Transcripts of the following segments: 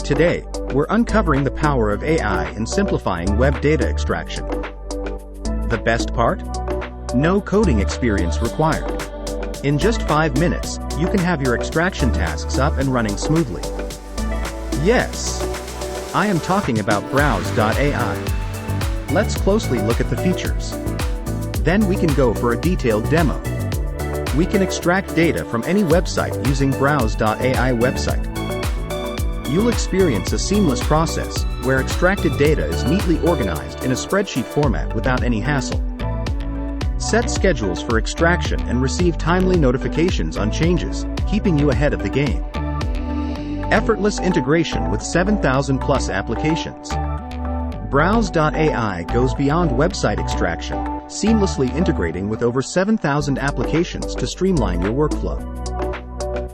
Today, we're uncovering the power of AI in simplifying web data extraction. The best part? No coding experience required. In just 5 minutes, you can have your extraction tasks up and running smoothly. Yes, I am talking about Browse.AI. Let's closely look at the features. Then we can go for a detailed demo. We can extract data from any website using Browse.AI website. You'll experience a seamless process where extracted data is neatly organized in a spreadsheet format without any hassle. Set schedules for extraction and receive timely notifications on changes, keeping you ahead of the game. Effortless integration with 7,000 plus applications. Browse.AI goes beyond website extraction, seamlessly integrating with over 7,000 applications to streamline your workflow.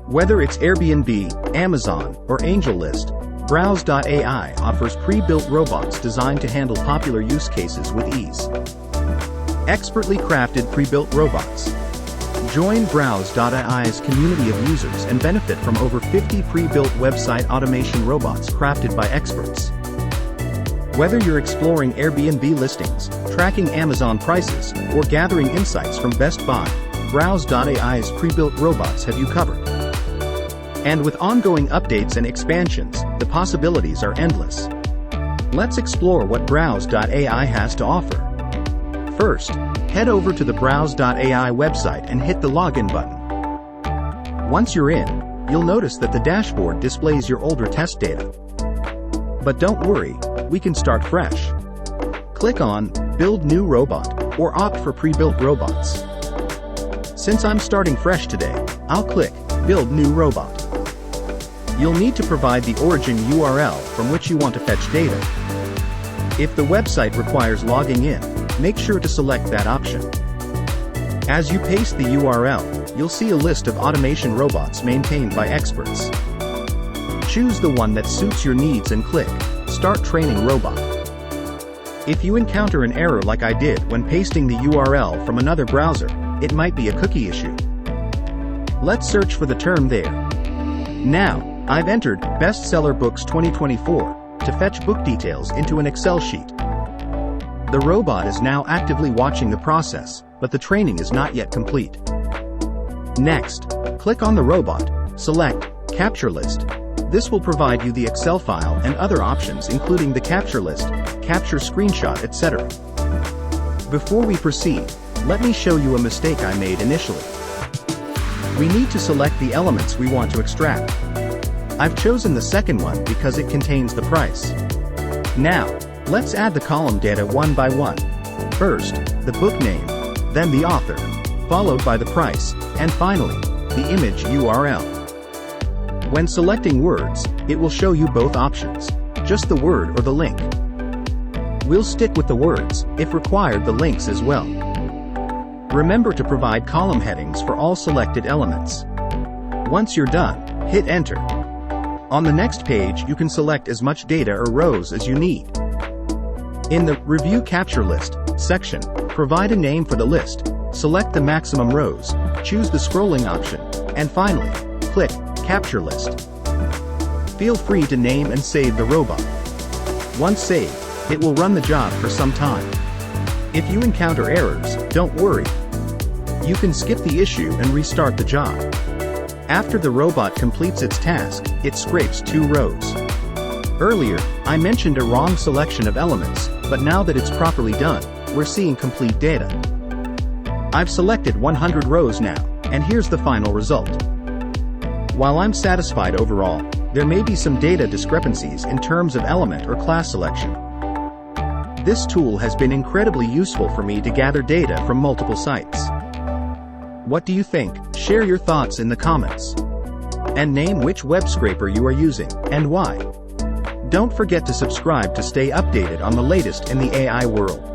Whether it's Airbnb, Amazon, or AngelList, Browse.AI offers pre-built robots designed to handle popular use cases with ease. Expertly crafted pre-built robots. Join Browse.AI's community of users and benefit from over 50 pre-built website automation robots crafted by experts. Whether you're exploring Airbnb listings, tracking Amazon prices, or gathering insights from Best Buy, Browse.AI's pre-built robots have you covered. And with ongoing updates and expansions, the possibilities are endless. Let's explore what Browse.AI has to offer. First, head over to the Browse.AI website and hit the login button. Once you're in, you'll notice that the dashboard displays your older test data. But don't worry, we can start fresh. Click on Build New Robot or opt for pre-built robots. Since I'm starting fresh today, I'll click Build New Robot. You'll need to provide the origin URL from which you want to fetch data. If the website requires logging in, make sure to select that option. As you paste the URL, you'll see a list of automation robots maintained by experts. Choose the one that suits your needs and click Start Training Robot. If you encounter an error like I did when pasting the URL from another browser, it might be a cookie issue. Let's search for the term there. Now, I've entered Bestseller Books 2024 to fetch book details into an Excel sheet. The robot is now actively watching the process, but the training is not yet complete. Next, click on the robot, select Capture List. This will provide you the Excel file and other options including the capture list, capture screenshot, etc. Before we proceed, let me show you a mistake I made initially. We need to select the elements we want to extract. I've chosen the second one because it contains the price. Now, let's add the column data one by one. First, the book name, then the author, followed by the price, and finally, the image URL. When selecting words, it will show you both options, just the word or the link. We'll stick with the words, if required the links as well. Remember to provide column headings for all selected elements. Once you're done, hit enter. On the next page you can select as much data or rows as you need. In the Review Capture List section, provide a name for the list, select the maximum rows, choose the scrolling option, and finally, click Capture List. Feel free to name and save the robot. Once saved, it will run the job for some time. If you encounter errors, don't worry. You can skip the issue and restart the job. After the robot completes its task, it scrapes 2 rows. Earlier, I mentioned a wrong selection of elements, but now that it's properly done, we're seeing complete data. I've selected 100 rows now, and here's the final result. While I'm satisfied overall, there may be some data discrepancies in terms of element or class selection. This tool has been incredibly useful for me to gather data from multiple sites. What do you think? Share your thoughts in the comments. And name which web scraper you are using, and why. Don't forget to subscribe to stay updated on the latest in the AI world.